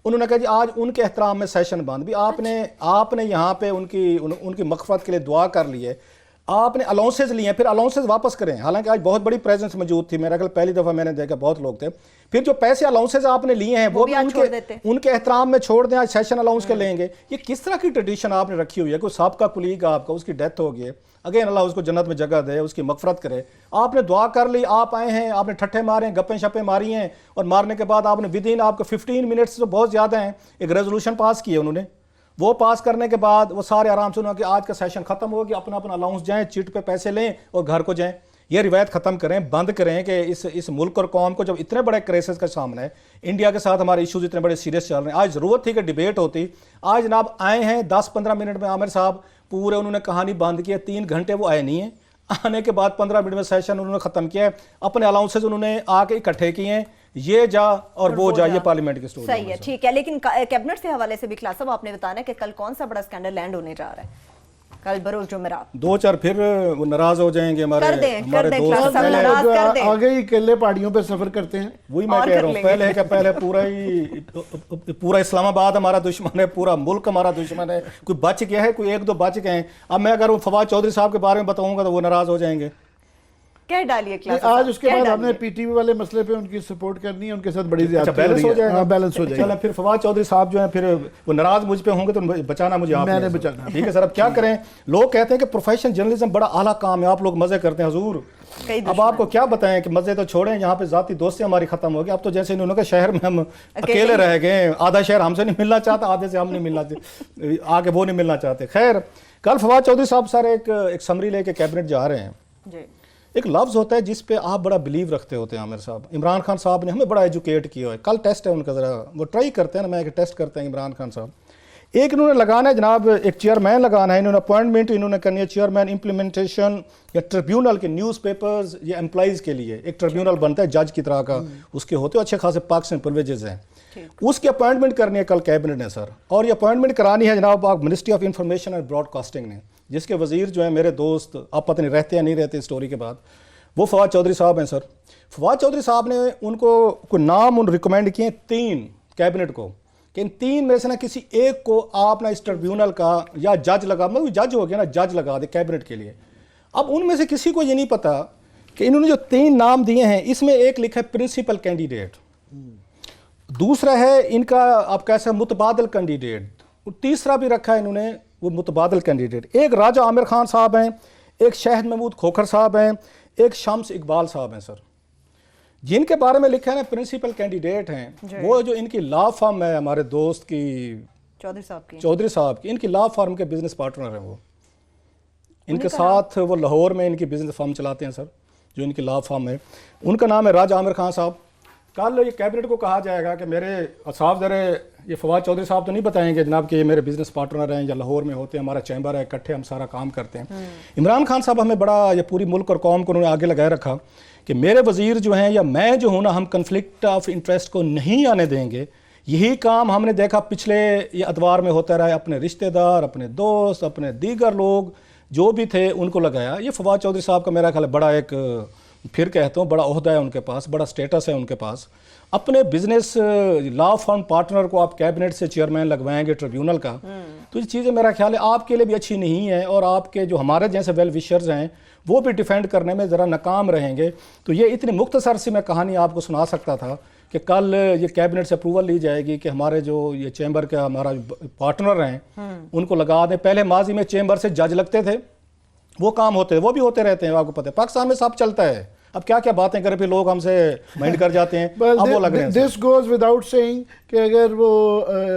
उन्होंने कहा जी आज उनके एहतराम में सेशन बंद। भी आपने यहाँ पे उनकी मग़फ़रत के लिए दुआ कर ली है, आपने अलाउंसेस लिए हैं, फिर अलाउंसेस वापस करें। हालांकि आज बहुत बड़ी प्रेजेंस मौजूद थी, मेरा ख्याल पहली दफ़ा मैंने देखा बहुत लोग थे। फिर जो पैसे अलाउंसेस आपने लिए हैं वो भी उनके एहतराम में छोड़ दें, आज सेशन अलाउंस के लेंगे। ये किस तरह की ट्रेडिशन आपने रखी हुई है? कोई साबका कुलीग आपका, उसकी डेथ हो गई है, अगेन अल्लाह उसको जन्नत में जगह दे, उसकी मग़फ़रत करे। आपने दुआ कर ली, आप आए हैं, आपने ठट्ठे मारे, गप्पे शप्पे मारी हैं, और मारने के बाद आपने विदिन आपको 15 मिनट्स तो बहुत ज़्यादा हैं, एक रेजोल्यूशन पास किए उन्होंने। वो पास करने के बाद वो सारे आराम से उन्होंने कि आज का सेशन खत्म हो गया, अपना अपना अलाउंस जाएं, चिट पे पैसे लें और घर को जाएं। ये रिवायत ख़त्म करें, बंद करें कि इस मुल्क और कौम को जब इतने बड़े क्राइसिस का सामना है, इंडिया के साथ हमारे इश्यूज इतने बड़े सीरियस चल रहे हैं, आज ज़रूरत थी कि डिबेट होती। आज जनाब आए हैं 10-15 मिनट में, आमिर साहब पूरे उन्होंने कहानी बंद की है। 3 घंटे वो आए नहीं हैं, आने के बाद 15 मिनट में सेशन उन्होंने ख़त्म किया है। अपने अलाउंसेज उन्होंने आके इकट्ठे किए हैं, ये जा और वो जा, ये पार्लियामेंट की स्टोरी सही है, ठीक है। लेकिन कैबिनेट से हवाले से भी क्लास साहब आपने बताना कि कल कौन सा बड़ा स्कैंडल लैंड होने जा रहा है? कल बरोज जुमेरात 2-4 फिर वो नाराज हो जाएंगे हमारे दोस्त, आगे ही अकेले पहाड़ियों पे सफर करते हैं। वही मैं कह रहा हूँ, पहले पूरा इस्लामाबाद हमारा दुश्मन है, पूरा मुल्क हमारा दुश्मन है। कोई बच गया है, कोई 1-2 बच गए हैं। अब मैं अगर फवाद चौधरी साहब के बारे में बताऊंगा तो वो नाराज हो जाएंगे। क्या डालिए क्लास आज उसके बाद हमने पीटीवी वाले मसले पे उनकी सपोर्ट करनी है, उनके साथ बड़ी ज्यादा बैलेंस हो जाएगा। बैलेंस हो जाएगा। चलो फिर फवाद चौधरी साहब जो है फिर वो नाराज मुझ पे होंगे तो बचाना मुझे आप, मैंने बचाना। ठीक है सर। अब क्या करें, लोग कहते हैं कि प्रोफेशनल जर्नलिज्म बड़ा आला काम है, आप लोग मजे करते हैं। हुजूर अब आपको क्या बताएं कि मजे तो छोड़ें, यहाँ पे जाती दोस्ती हमारी खत्म हो गई। अब तो जैसे इन्होंने कहा शहर में हम अकेले रह गए, आधा शहर हमसे नहीं मिलना चाहता, आधे से हम नहीं मिलना चाहते, आगे वो नहीं मिलना चाहते। खैर कल फवाद चौधरी साहब सर एक समरी लेके कैबिनेट जा रहे हैं। एक लफ्ज़ होता है जिस पे आप बड़ा बिलीव रखते होते हैं आमिर साहब। इमरान खान साहब ने हमें बड़ा एजुकेट किया है। कल टेस्ट है उनका, ज़रा वो ट्राई करते हैं ना, मैं एक टेस्ट करते हैं इमरान खान साहब। एक इन्होंने लगाना है जनाब, एक चेयरमैन लगाना है, इन्होंने अपॉइंटमेंट इन्होंने करनी है चेयरमैन इम्प्लीमेंटेशन या ट्रिब्यूनल के न्यूज़पेपर्स या एम्प्लॉइज़ के लिए एक ट्रिब्यूनल बनता है जज की तरह का, उसके होते अच्छे खासे पार्क्स एंड प्रिविलेजेस हैं, उसकी अपॉइंटमेंट करनी है कल कैबिनेट ने सर। और ये अपॉइंटमेंट करानी है जनाब आप ministry of information and broadcasting ने, जिसके वजीर जो है मेरे दोस्त, आप पता नहीं रहते या नहीं रहते स्टोरी के बाद, वो फवाद चौधरी साहब हैं सर। फवाद चौधरी साहब ने उनको कोई नाम उन रिकमेंड किए 3 कैबिनेट को कि इन 3 में से ना किसी एक को आप ना इस ट्रिब्यूनल का या जज लगा, मतलब जज हो गया ना, जज लगा दे कैबिनेट के लिए। अब उनमें से किसी को ये नहीं पता कि इन्होंने जो 3 नाम दिए हैं इसमें एक लिखा है प्रिंसिपल कैंडिडेट, दूसरा है इनका आप कैसे मुतबादल कैंडिडेट, और तीसरा भी रखा है इन्होंने वो मुतबादल कैंडिडेट। एक राजा आमिर खान साहब हैं, एक शहद महमूद खोखर साहब हैं, एक शम्स इकबाल साहब हैं सर, जिनके बारे में लिखा है ना प्रिंसिपल कैंडिडेट हैं। वो जो इनकी लॉ फर्म है हमारे दोस्त की चौधरी साहब की, इनकी लॉ फर्म के बिजनेस पार्टनर हैं वो, इनके साथ वो लाहौर में इनकी बिजनेस फर्म चलाते हैं सर, जो इनकी लॉ फर्म है। उनका नाम है राजा आमिर खान साहब। कल ये कैबिनेट को कहा जाएगा कि मेरे साहब ज़रा ये फवाद चौधरी साहब तो नहीं बताएंगे जनाब कि ये मेरे बिजनेस पार्टनर हैं या लाहौर में होते हैं, हमारा चैम्बर है, इकट्ठे हम सारा काम करते हैं। इमरान खान साहब हमें बड़ा ये पूरी मुल्क और कौम को उन्होंने आगे लगाए रखा कि मेरे वज़ीर जो हैं या मैं जो हूँ ना, हम कन्फ्लिक्ट ऑफ इंटरेस्ट को नहीं आने देंगे। यही काम हमने देखा पिछले ये अदवार में होता रहा है, अपने रिश्तेदार, अपने दोस्त, अपने दीगर लोग जो भी थे उनको लगाया। ये फवाद चौधरी साहब का मेरा ख्याल है बड़ा एक, फिर कहता हूँ, बड़ा ओहदा है उनके पास, बड़ा स्टेटस है उनके पास। अपने बिजनेस लॉ फर्म पार्टनर को आप कैबिनेट से चेयरमैन लगवाएंगे ट्रिब्यूनल का, तो ये चीज़ें मेरा ख्याल है आपके लिए भी अच्छी नहीं है, और आपके जो हमारे जैसे वेल विशर्स हैं वो भी डिफेंड करने में ज़रा नाकाम रहेंगे। तो ये इतनी मुख्तसर सी मैं कहानी आपको सुना सकता था कि कल ये कैबिनेट से अप्रूवल ली जाएगी कि हमारे जो ये चैम्बर का हमारा पार्टनर हैं उनको लगा दें। पहले माजी में चैम्बर से जज लगते थे, वो काम होते हैं, वो भी होते रहते हैं, आपको पता है पाकिस्तान में सब चलता है। अब क्या क्या बातें करें, फिर लोग हमसे माइंड कर जाते हैं। अब वो लग रहे हैं दिस गोज विदाउट सेइंग कि अगर वो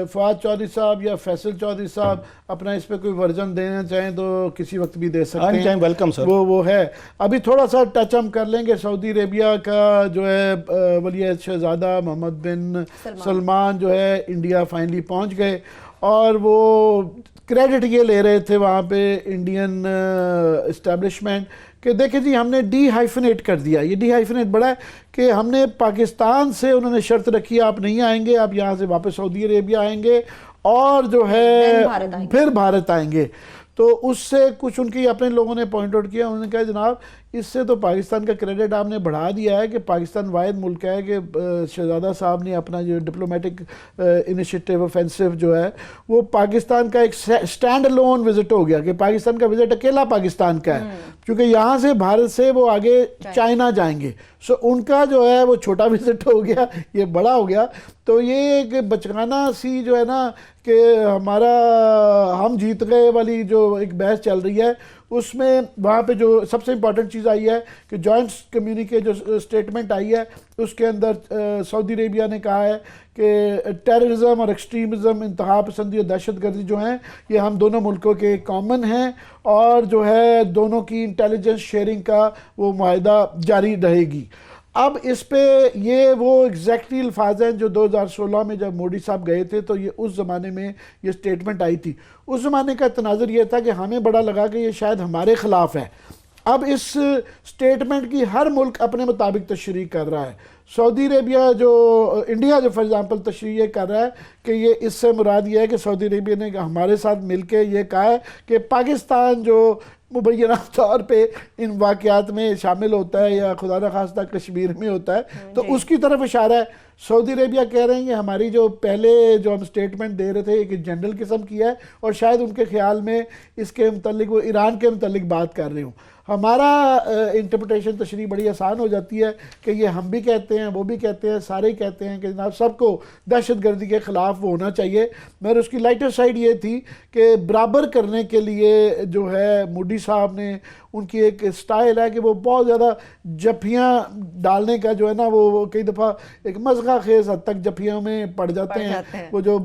फवाद चौधरी साहब या फैसल चौधरी साहब अपना इस पे कोई वर्जन देना चाहें तो किसी वक्त भी दे सकते हैं। Welcome sir. वो है। अभी थोड़ा सा टच हम कर लेंगे सऊदी अरेबिया का जो है वली शहजादा मोहम्मद बिन सलमान जो है इंडिया फाइनली पहुंच गए और वो क्रेडिट ये ले रहे थे वहाँ पे इंडियन इस्टेब्लिशमेंट कि देखें जी हमने डी-हाइफनेट कर दिया। ये डी-हाइफनेट बड़ा है कि हमने पाकिस्तान से उन्होंने शर्त रखी आप नहीं आएंगे, आप यहाँ से वापस सऊदी अरेबिया आएंगे और जो है फिर भारत आएंगे। तो उससे कुछ उनकी अपने लोगों ने पॉइंट आउट किया, उन्होंने कहा जनाब इससे तो पाकिस्तान का क्रेडिट आपने बढ़ा दिया है कि पाकिस्तान वाहिद मुल्क है कि शहजादा साहब ने अपना जो डिप्लोमेटिक इनिशिएटिव ऑफेंसिव जो है वो पाकिस्तान का एक स्टैंड अलोन विजिट हो गया कि पाकिस्तान का विजिट अकेला पाकिस्तान का है, क्योंकि यहाँ से भारत से वो आगे चाइना जाएंगे। सो उनका जो है वो छोटा विजिट हो गया, ये बड़ा हो गया। तो ये एक बचकाना सी जो है ना कि हमारा हम जीत गए वाली जो एक बहस चल रही है, उसमें वहाँ पे जो सबसे इम्पॉर्टेंट चीज़ आई है कि जॉइंट कम्युनिके जो स्टेटमेंट आई है उसके अंदर सऊदी अरेबिया ने कहा है कि टेररिज्म और एक्सट्रीमिज़म, इंतहा पसंदी और दहशतगर्दी जो हैं ये हम दोनों मुल्कों के कॉमन हैं और जो है दोनों की इंटेलिजेंस शेयरिंग का वो मुआहदा जारी रहेगी। अब इस पे ये वो एग्जैक्टली अल्फाज हैं जो 2016 में जब मोदी साहब गए थे तो ये उस ज़माने में ये स्टेटमेंट आई थी। उस ज़माने का तनाज़ुर ये था कि हमें बड़ा लगा कि ये शायद हमारे ख़िलाफ़ है। अब इस स्टेटमेंट की हर मुल्क अपने मुताबिक तशरीह कर रहा है। सऊदी अरेबिया जो इंडिया जो फॉर एग्ज़ाम्पल तशरीह कर रहा है कि ये इससे मुराद ये है कि सऊदी अरेबिया ने हमारे साथ मिलके ये कहा है कि पाकिस्तान जो मुबैना तौर पे इन वाक़यात में शामिल होता है या खुदा न खास्ता कश्मीर में होता है तो उसकी तरफ इशारा है। सऊदी अरेबिया कह रहे हैं कि हमारी जो पहले जो हम स्टेटमेंट दे रहे थे एक जनरल किस्म की है और शायद उनके ख्याल में इसके मुतल्लिक वो ईरान के मुतल्लिक बात कर रहे हों। हमारा इंटरप्रिटेशन तशरीह बड़ी आसान हो जाती है कि ये हम भी कहते हैं, वो भी कहते हैं, सारे ही कहते हैं कि जनाब सबको दहशतगर्दी के ख़िलाफ़ वो होना चाहिए। मगर उसकी लाइटर साइड ये थी कि बराबर करने के लिए जो है मोदी साहब ने उनकी एक स्टाइल है कि वो बहुत ज़्यादा जफियाँ डालने का जो है ना वो कई दफ़ा एक मज़गा खेज़ हद तक जफियों में पड़ जाते हैं। वो जो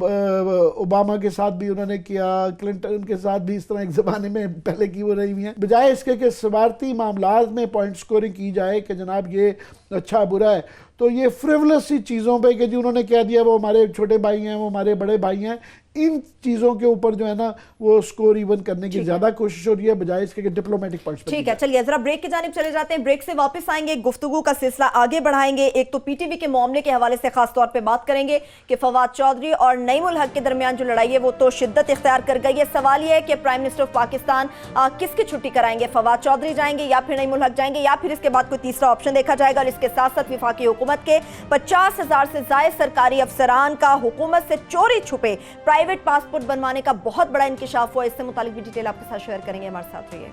ओबामा के साथ भी उन्होंने किया, क्लिंटन के साथ भी इस तरह एक ज़माने में पहले की वो रही हुई हैं। बजाय इसके कि सवारती मामलात में पॉइंट स्कोरिंग की जाए कि जनाब ये अच्छा बुरा है, तो ये फ्रिवलस सी चीज़ों पे कि जी उन्होंने कह दिया वो हमारे छोटे भाई हैं, वो हमारे बड़े भाई हैं, इन चीज़ों के ऊपर जो है ना वो स्कोर इवन करने की ज़्यादा कोशिश हो रही है बजाय इसके डिप्लोमेटिक पॉइंट्स पर। ठीक है, चलिए जरा ब्रेक की जानिब चले जाते हैं। ब्रेक से वापस आएंगे, गुफ्तगू का सिलसिला आगे बढ़ाएंगे। एक तो पीटीवी के मामले के हवाले से खास तौर पे बात करेंगे कि फवाद चौधरी और नईमुल हक के दरमियान जो लड़ाई है वो तो शिद्दत इख्तियार कर गई है। सवाल यह है कि प्राइम मिनिस्टर ऑफ पाकिस्तान किसकी छुट्टी कराएंगे, फवाद चौधरी जाएंगे या फिर नईमुल हक जाएंगे या फिर इसके बाद कोई तीसरा ऑप्शन देखा जाएगा। और इसके साथ साथ वफाकी हुकूमत के 50,000 से ज्यादा सरकारी अफसरान का हुकूमत से चोरी छुपे प्राइवेट पासपोर्ट बनवाने का बहुत बड़ा इंकिशाफ हुआ। इससे मुतालिक भी डिटेल आपके साथ शेयर करेंगे, हमारे साथ रहिए।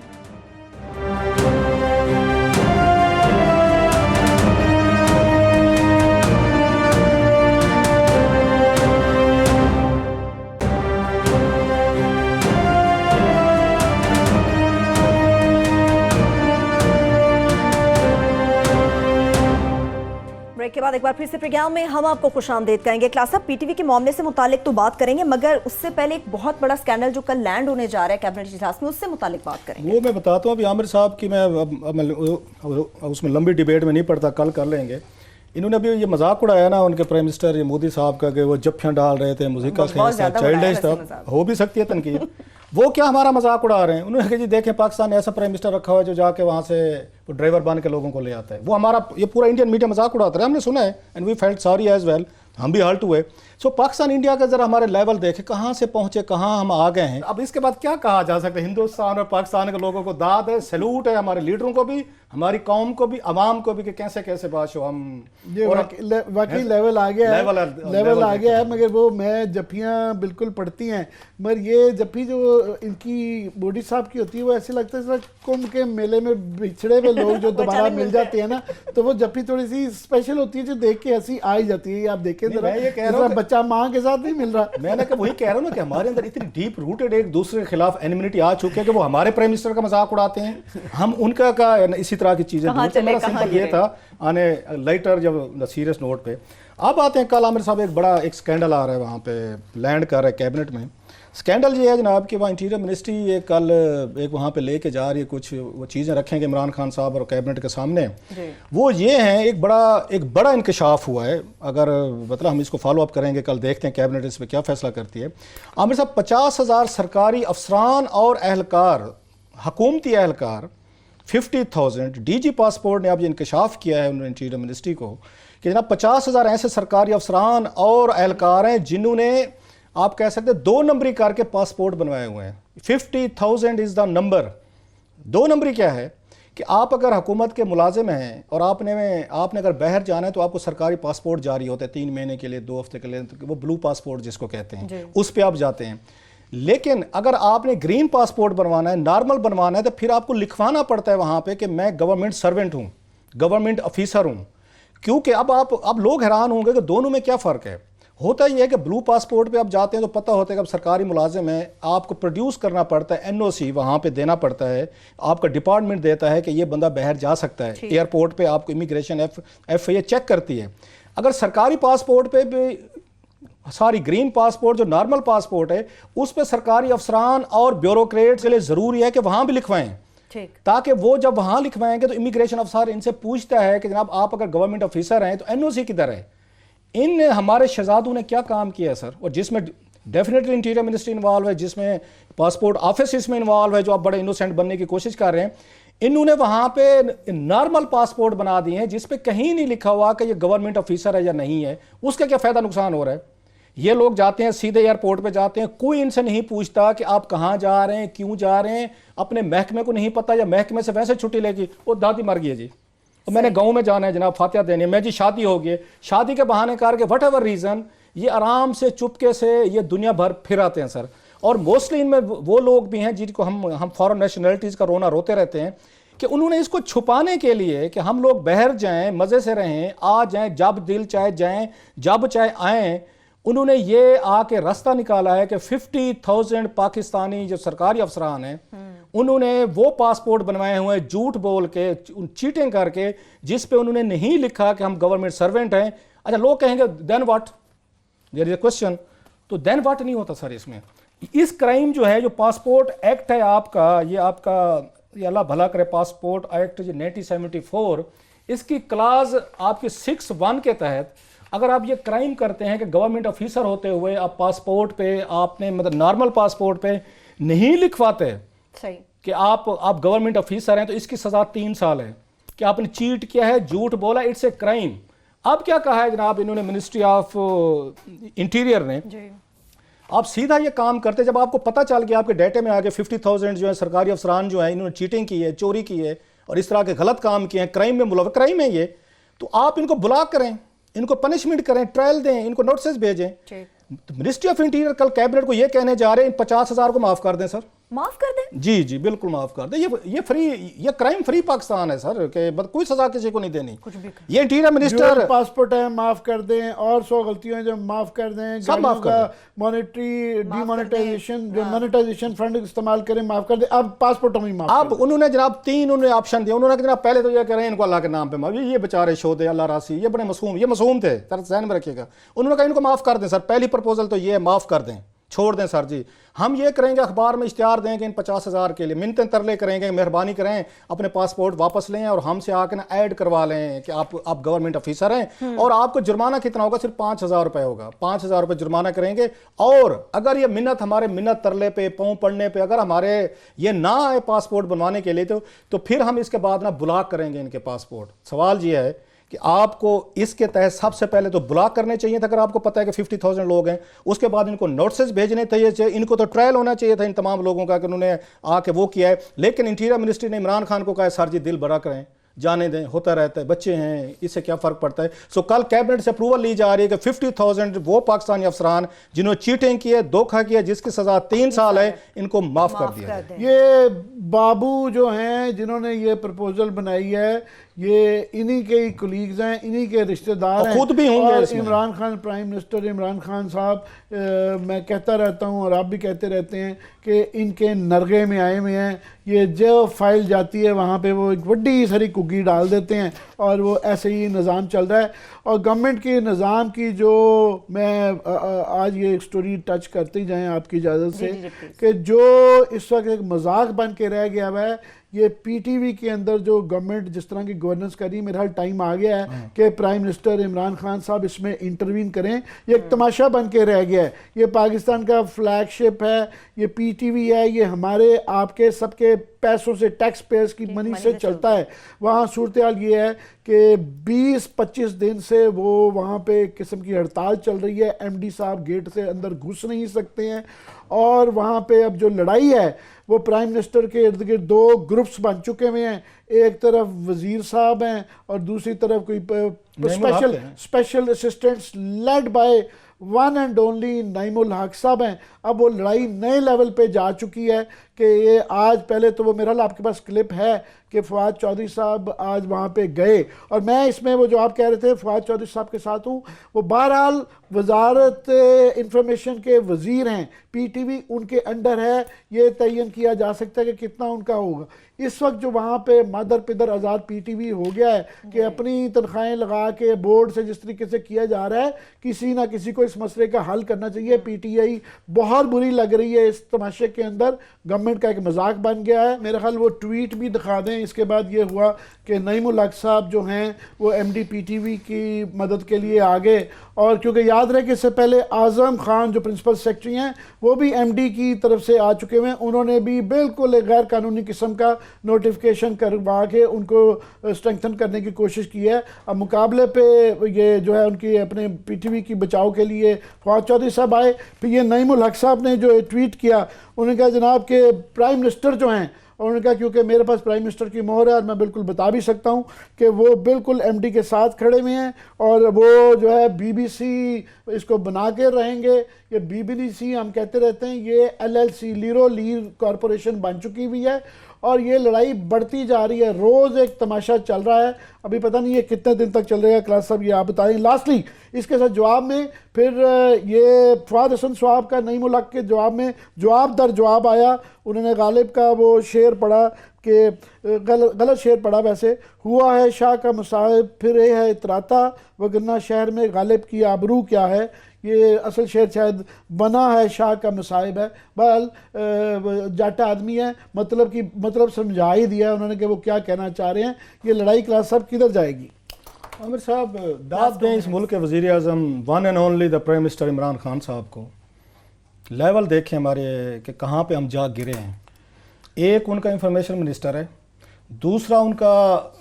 ब्रेक के बाद एक बार फिर से प्रोग्राम में हम आपको खुशामदीद कहेंगे। क्लास साहब पीटीवी के मामले से मुतालिक तो बात करेंगे, मगर उससे पहले एक बहुत बड़ा स्कैंडल जो कल लैंड होने जा रहा है कैबिनेट इजलास में, उससे मुतालिक बात करेंगे। वो मैं बताता हूँ अभी आमिर साहब की, मैं उसमें लंबी डिबेट में नहीं पड़ता, कल कर लेंगे। इन्होंने अभी ये मजाक उड़ाया ना उनके प्राइम मिनिस्टर मोदी साहब का कि वो जफ्फियाँ डाल रहे थे, मुज़िका चाइल्ड था, हो भी सकती है तनकीद। वो क्या हमारा मजाक उड़ा रहे हैं। उन्होंने कहा जी देखें पाकिस्तान ने ऐसा प्राइम मिनिस्टर रखा हुआ है जो जाके वहाँ से ड्राइवर बन के लोगों को ले आता है। वो हमारा ये पूरा इंडियन मीडिया मजाक उड़ाता है, हमने सुना है and we felt sorry as well, हम भी हर्ट हुए। सो पाकिस्तान इंडिया का जरा हमारे लेवल देखे, कहाँ से पहुंचे, कहाँ हम आ गए हैं। अब इसके बाद क्या कहा जा सकता है, हिंदुस्तान और पाकिस्तान के लोगों को दाद है, सैल्यूट है, हमारे लीडरों को भी, हमारी कौम को भी, अवाम को भी, कि कैसे कैसे बात हो। हम ये वाकई लेवल आ गया है, लेवल आ गया है। मगर वो मैं जफ्फियाँ बिल्कुल पढ़ती हैं, मगर ये जफ्फी जो इनकी मोदी साहब की होती है वो ऐसे लगता है कुंभ के मेले में बिछड़े हुए लोग जो दोबारा मिल जाते हैं ना, तो वो जफ्फी थोड़ी सी स्पेशल होती है जो देख के हंसी आ ही जाती है। आप देखें जरा, बच्चा माँ के साथ नहीं मिल रहा। मैंने कहा वही कह रहा हूँ ना कि हमारे अंदर इतनी डीप रूटेड एक दूसरे के खिलाफ एनिमिटी आ चुकी है कि वो हमारे प्राइम मिनिस्टर का मजाक उड़ाते हैं, हम उनका का इसी तरह की चीजें। मेरा सिंपल ये था आने लाइटर जब सीरियस नोट पे। अब आते हैं, कल आमिर साहब एक बड़ा एक स्कैंडल आ रहा है वहाँ पे लैंड कर रहा है कैबिनेट में। स्कैंडल ये है जनाब कि वहाँ इंटीरियर मिनिस्ट्री ये कल एक वहाँ पे लेके जा रही है, कुछ वो चीज़ें रखेंगे इमरान खान साहब और कैबिनेट के सामने। वो ये हैं, एक बड़ा इंकशाफ हुआ है, अगर मतलब हम इसको फॉलो अप करेंगे, कल देखते हैं कैबिनेट इस पर क्या फैसला करती है। आमिर साहब 50,000 सरकारी अफसरान और अहलकार, हुकूमती अहलकार, 50,000 DG पासपोर्ट ने अब ये इंकशाफ किया है उन्होंने इंटीरियर मिनिस्ट्री को कि जनाब 50,000 ऐसे सरकारी अफसरान और अहलकार हैं जिन्होंने आप कह सकते हैं 2 नंबरी करके पासपोर्ट बनवाए हुए हैं। 50,000 इज़ द नंबर। 2 नंबरी क्या है कि आप अगर हुकूमत के मुलाजिम हैं और आपने अगर बाहर जाना है तो आपको सरकारी पासपोर्ट जारी होता है 3 महीने के लिए, 2 हफ्ते के लिए, वो ब्लू पासपोर्ट जिसको कहते हैं, उस पर आप जाते हैं। लेकिन अगर आपने ग्रीन पासपोर्ट बनवाना है, नॉर्मल बनवाना है, तो फिर आपको लिखवाना पड़ता है वहाँ पर कि मैं गवर्नमेंट सर्वेंट हूँ, गवर्नमेंट ऑफिसर हूँ। क्योंकि अब लोग हैरान होंगे कि दोनों में क्या फ़र्क है। होता ही है कि ब्लू पासपोर्ट पे आप जाते हैं तो पता होता है कि अब सरकारी मुलाजिम है, आपको प्रोड्यूस करना पड़ता है, NOC वहाँ पे देना पड़ता है, आपका डिपार्टमेंट देता है कि ये बंदा बाहर जा सकता है। एयरपोर्ट पे आपको इमिग्रेशन FIA चेक करती है। अगर सरकारी पासपोर्ट पे भी ग्रीन पासपोर्ट जो नॉर्मल पासपोर्ट है उस पर सरकारी अफसरान और ब्यूरोक्रेट्स के लिए ज़रूरी है कि वहाँ भी लिखवाएं, ताकि वो जब वहाँ लिखवाएंगे तो इमिग्रेशन अफसर इनसे पूछता है कि जनाब आप अगर गवर्नमेंट ऑफिसर हैं तो NOC किधर है। इन हमारे शहजादों ने क्या काम किया है सर, और जिसमें डेफिनेटली इंटीरियर मिनिस्ट्री इन्वॉल्व है, जिसमें पासपोर्ट ऑफिस इसमें इन्वॉल्व है, जो आप बड़े इनोसेंट बनने की कोशिश कर रहे हैं। इन्होंने वहाँ पे नॉर्मल पासपोर्ट बना दिए हैं जिस पे कहीं नहीं लिखा हुआ कि ये गवर्नमेंट ऑफिसर है या नहीं है। उसका क्या फ़ायदा नुकसान हो रहा है। ये लोग जाते हैं सीधे एयरपोर्ट पे जाते हैं, कोई इनसे नहीं पूछता कि आप कहाँ जा रहे हैं, क्यों जा रहे हैं, अपने महकमे को नहीं पता, या महकमे से वैसे छुट्टी लेगी, वो दादी मर गई है जी, तो मैंने गांव में जाना है जनाब फातिहा देने, मैं जी शादी हो गई, शादी के बहाने करके वट एवर रीज़न ये आराम से चुपके से ये दुनिया भर फिर आते हैं सर। और मोस्टली इनमें वो लोग भी हैं जिनको हम फॉरेन नेशनलिटीज़ का रोना रोते रहते हैं कि उन्होंने इसको छुपाने के लिए कि हम लोग बाहर जाएं, मज़े से रहें, आ जाएं, जब दिल चाहे जाएं, जब चाहे आएँ, उन्होंने ये आके रास्ता निकाला है कि 50,000 पाकिस्तानी जो सरकारी अफसरान हैं उन्होंने वो पासपोर्ट बनवाए हुए हैं झूठ बोल के, चीटिंग करके, जिस पे उन्होंने नहीं लिखा कि हम गवर्नमेंट सर्वेंट हैं। अच्छा, लोग कहेंगे then what, there is a question, तो देन व्हाट नहीं होता सर। इसमें इस क्राइम जो है, जो पासपोर्ट एक्ट है आपका, ये अल्लाह भला करे, पासपोर्ट एक्ट जो 1974, इसकी क्लास आपकी 6(1) के तहत अगर आप ये क्राइम करते हैं कि गवर्नमेंट ऑफिसर होते हुए आप पासपोर्ट पे आपने मतलब नॉर्मल पासपोर्ट पे नहीं लिखवाते सही कि आप गवर्नमेंट ऑफिसर हैं, तो इसकी सज़ा 3 साल है कि आपने चीट किया है, झूठ बोला, इट्स ए क्राइम। अब क्या कहा है जनाब इन्होंने, मिनिस्ट्री ऑफ इंटीरियर ने, आप सीधा ये काम करते, जब आपको पता चल गया, आपके डेटे में आगे 50,000 जो है सरकारी अफसरान जो है इन्होंने चीटिंग की है, चोरी की है और इस तरह के गलत काम किए हैं, क्राइम में मुलव्वस, क्राइम है ये, तो आप इनको ब्लॉक करें, इनको पनिशमेंट करें, ट्रायल दें, इनको नोटिस भेजें। तो मिनिस्ट्री ऑफ इंटीरियर कल कैबिनेट को ये कहने जा रहे हैं 50,000 को माफ कर दें सर, माफ कर दें। जी बिल्कुल माफ कर दें। ये क्राइम फ्री पाकिस्तान है सर, कि कोई सजा किसी को नहीं देनी, कुछ भी। ये इंटीरियर मिनिस्टर पासपोर्ट है माफ कर दें, और 100 गलतियां हैं जो माफ कर दें, सब माफ कर दें, मॉनेटरी डिमोनेटाइजेशन जो मोनेटाइजेशन फंड इस्तेमाल करें माफ कर दें। अब पासपोर्टों में माफ। अब उन्होंने जनाब 3 उन्होंने ऑप्शन दिया। उन्होंने जनाब पहले तो ये कह रहे हैं इनको अल्लाह के नाम पे माफ, ये बेचारे शोधे अल्लाह रासी, ये बड़े मासूम थे, तरह ध्यान में रखिएगा। उन्होंने कहा इनको माफ कर दें सर, पहली प्रपोजल तो ये माफ कर दें, छोड़ दें सर जी। हम ये करेंगे, अखबार में इश्तिहार देंगे इन 50,000 के लिए, मिन्नतें तरले करेंगे, मेहरबानी करें अपने पासपोर्ट वापस लें और हमसे आके ना ऐड करवा लें कि आप गवर्नमेंट ऑफिसर हैं, और आपको जुर्माना कितना होगा, सिर्फ 5,000 रुपये होगा, 5,000 रुपये जुर्माना करेंगे। और अगर ये मिन्नत हमारे मिन्नत तरले पे, पाँव पड़ने पे अगर हमारे ये ना आए पासपोर्ट बनवाने के लिए, तो फिर हम इसके बाद ना ब्लॉक करेंगे इनके पासपोर्ट। सवाल ये है कि आपको इसके तहत सबसे पहले तो ब्लॉक करने चाहिए था, अगर आपको पता है कि 50,000 लोग हैं, उसके बाद इनको नोटिस भेजने चाहिए, इनको तो ट्रायल होना चाहिए था इन तमाम लोगों का कि उन्होंने आके वो किया है। लेकिन इंटीरियर मिनिस्ट्री ने इमरान खान को कहा सर जी दिल बड़ा करें, जाने दें, होता रहता है, बच्चे हैं, इससे क्या फ़र्क पड़ता है। सो कल कैबिनेट से अप्रूवल ली जा रही है कि 50,000 वो पाकिस्तानी अफसरान जिन्होंने चीटिंग की है, धोखा किया, जिसकी सज़ा 3 साल है, इनको माफ़ कर दिया। ये बाबू जो हैं जिन्होंने ये प्रपोजल बनाई है, ये इन्हीं के ही कुलीग्स हैं, इन्हीं के रिश्तेदार हैं। खुद भी होंगे और इसमें। इमरान खान, प्राइम मिनिस्टर इमरान खान साहब, मैं कहता रहता हूँ और आप भी कहते रहते हैं कि इनके नरगे में आए हुए हैं। ये जो फाइल जाती है वहाँ पे वो एक बड़ी सारी कुकी डाल देते हैं और वो ऐसे ही निज़ाम चल रहा है। और गवर्नमेंट के निज़ाम की जो मैं आज ये स्टोरी टच करते ही जाएं आपकी इजाज़त से, कि जो इस वक्त एक मजाक बन के रह गया हुआ है, ये पीटीवी के अंदर जो गवर्नमेंट जिस तरह की गवर्नेंस कर रही है, मेरा हाल टाइम आ गया है कि प्राइम मिनिस्टर इमरान खान साहब इसमें इंटरवीन करें। ये एक तमाशा बन के रह गया है। ये पाकिस्तान का फ्लैगशिप है, ये पीटीवी है, ये हमारे आपके सबके पैसों से, टैक्स पेयर्स की मनी से चलता है। वहाँ सूरत हाल ये है कि 20-25 दिन से वो वहाँ पे एक किस्म की हड़ताल चल रही है। एमडी साहब गेट से अंदर घुस नहीं सकते हैं। और वहाँ पे अब जो लड़ाई है वो प्राइम मिनिस्टर के इर्द गिर्द दो ग्रुप्स बन चुके हुए हैं। एक तरफ वजीर साहब हैं और दूसरी तरफ कोई special assistants led by one and only Naimul हक साहब हैं। अब वो लड़ाई नए लेवल पे जा चुकी है कि ये आज, पहले तो वो मेरा आपके पास क्लिप है कि फवाद चौधरी साहब आज वहाँ पे गए, और मैं इसमें वो जो आप कह रहे थे फवाद चौधरी साहब के साथ हूँ। वो बहरहाल वजारत इंफॉर्मेशन के वजीर हैं, पीटीवी उनके अंडर है, ये तयन किया जा सकता है कि कितना उनका होगा। इस वक्त जो वहाँ पे मादर पिदर आज़ाद पीटीवी हो गया है कि अपनी तनख्वाहें लगा के बोर्ड से जिस तरीके से किया जा रहा है, किसी ना किसी को इस मसले का हल करना चाहिए। पीटीआई बहुत बुरी लग रही है इस तमाशे के अंदर, गवर्नमेंट का एक मजाक बन गया है। मेरा ख्याल वो ट्वीट भी दिखा दें। इसके बाद ये हुआ कि नईमुल हक साहब जो हैं वो एमडी पीटीवी की मदद के लिए आ गए, और क्योंकि याद रहे कि इससे पहले आज़म खान जो प्रिंसिपल सेक्रेटरी हैं वो भी एमडी की तरफ से आ चुके हुए हैं। उन्होंने भी बिल्कुल एक गैर कानूनी किस्म का नोटिफिकेशन करवा के उनको स्ट्रेंथन करने की कोशिश की है। अब मुकाबले पे ये जो है उनकी अपने पीटीवी की बचाव के लिए फवाद चौधरी साहब आए। फिर ये नईमुल हक साहब ने जो ट्वीट किया, उन्होंने कहा जनाब के प्राइम मिनिस्टर जो हैं, उन्होंने कहा क्योंकि मेरे पास प्राइम मिनिस्टर की मोहर है और मैं बिल्कुल बता भी सकता हूं कि वो बिल्कुल एमडी के साथ खड़े हुए हैं और वो जो है बीबीसी इसको बना के रहेंगे। ये बीबीसी हम कहते रहते हैं, ये एलएलसी लीरो लीर कॉरपोरेशन बन चुकी हुई है और ये लड़ाई बढ़ती जा रही है। रोज़ एक तमाशा चल रहा है। अभी पता नहीं ये कितने दिन तक चलेगा, क्लास साहब ये आप बताएं। लास्टली इसके साथ जवाब में फिर ये फवाद हसन साहब का नईमुल हक के जवाब में जवाब दर जवाब आया। उन्होंने गालिब का वो शेर पढ़ा कि गलत शेर पढ़ा वैसे, हुआ है शाह का मुसाहिब फिर ये है इतराता, वगरना शहर में गालिब की आबरू क्या है। ये असल शेर शायद बना है शाह का मुसाहिब है। बहरहाल जाटा आदमी है, मतलब समझा ही दिया है उन्होंने कि वो क्या कहना चाह रहे हैं। ये लड़ाई क्लास साहब किधर जाएगी? आमिर साहब दाद दें इस मुल्क के वज़ीर आज़म one and only the prime minister Imran Khan sahab को। लेवल देखें हमारे कि कहाँ पे हम जा गिरे हैं। एक उनका इंफॉर्मेशन मिनिस्टर है, दूसरा उनका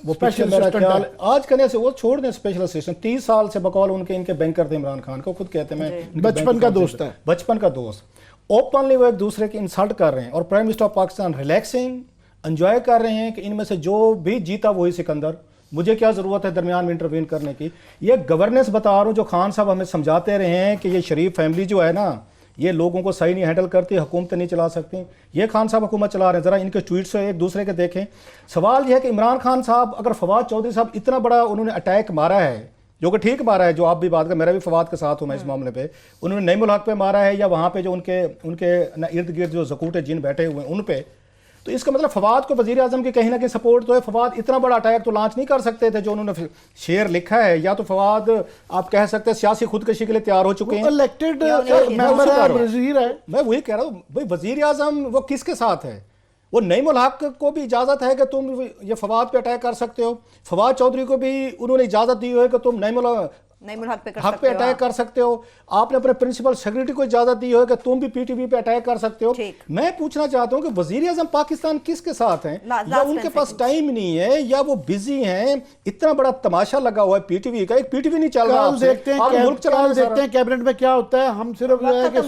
वो स्पेशल मेरा असिस्टेंट ख्याल है। आज करने से वो छोड़ दें स्पेशल असिस्टेंट। 30 साल से बकौल उनके इनके बैंकर थे इमरान खान को, खुद कहते हैं मैं इनके बचपन बैंक का अकाउंट दोस्त से- है। बचपन का दोस्त। ओपनली वो एक दूसरे की इंसल्ट कर रहे हैं और prime minister of Pakistan relaxing enjoy कर रहे हैं कि इनमें से जो भी जीता वही सिकंदर, मुझे क्या ज़रूरत है दरमियान में इंटरवीन करने की। ये गवर्नेंस बता रहा हूँ जो खान साहब हमें समझाते रहे हैं कि ये शरीफ फैमिली जो है ना, ये लोगों को सही नहीं हैंडल करती, हुकूमतें नहीं चला सकती। ये खान साहब हुकूमत चला रहे हैं। ज़रा इनके ट्वीट से एक दूसरे के देखें। सवाल यह है कि इमरान खान साहब, अगर फवाद चौधरी साहब इतना बड़ा उन्होंने अटैक मारा है, जो कि ठीक मारा है, जो आप भी बात कर, मेरा भी फवाद के साथ हूँ मैं इस मामले पे, उन्होंने नईमुल हक पे मारा है या वहाँ पे जो उनके इर्द गिर्द जो ज़कूटे जिन बैठे हुए हैं उन पे, तो इसका मतलब फवाद को वज़ीर आज़म की कहीं ना कहीं सपोर्ट तो है। फवाद इतना बड़ा अटैक तो लॉन्च नहीं कर सकते थे जो उन्होंने शेर लिखा है। या तो फवाद आप कह सकते हैं सियासी खुदकशी के लिए तैयार हो चुके हैं। इलेक्टेड मैं मेंबर है, वजीर है। मैं वही कह रहा हूँ भाई, वज़ीर आज़म वो किसके साथ है? वो नईमुल हक को भी इजाज़त है कि तुम ये फवाद पे अटैक कर सकते हो। फवाद चौधरी को भी उन्होंने इजाज़त दी है कि तुम नईमुल हक पे हक पे अटैक कर सकते हो। आपने अपने प्रिंसिपल सेक्रेटरी को इजाजत दी हो कि तुम भी पीटीवी पे अटैक कर सकते हो। मैं पूछना चाहता हूं कि वजीर आजम पाकिस्तान किसके साथ हैं? या उनके पास टाइम नहीं है या वो बिजी हैं? इतना बड़ा तमाशा लगा हुआ है पीटीवी का, एक पीटीवी नहीं चल रहा। देखते हैं कैबिनेट में क्या होता है। हम सिर्फ जो है कि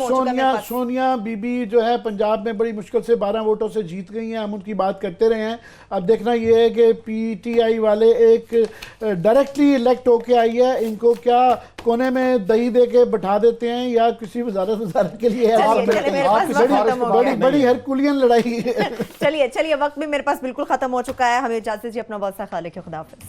सोनिया बीबी जो है पंजाब में बड़ी मुश्किल से 12 वोटों से जीत गई हैं, हम उनकी बात करते रहे हैं। अब देखना यह है कि पीटीआई वाले एक डायरेक्टली इलेक्ट होके आई है, इनको क्या कोने में दही दे के बैठा देते हैं या किसी वजारत के लिए चलिए, मेरे पास वक्त खत्म हो बड़ी गया। बड़ी हरकुलियन लड़ाई है। चलिए वक्त भी मेरे पास बिल्कुल खत्म हो चुका है। हमें इजाजत दीजिए, अपना बहुत सा ख्याल रखिए, खुदा हाफिज।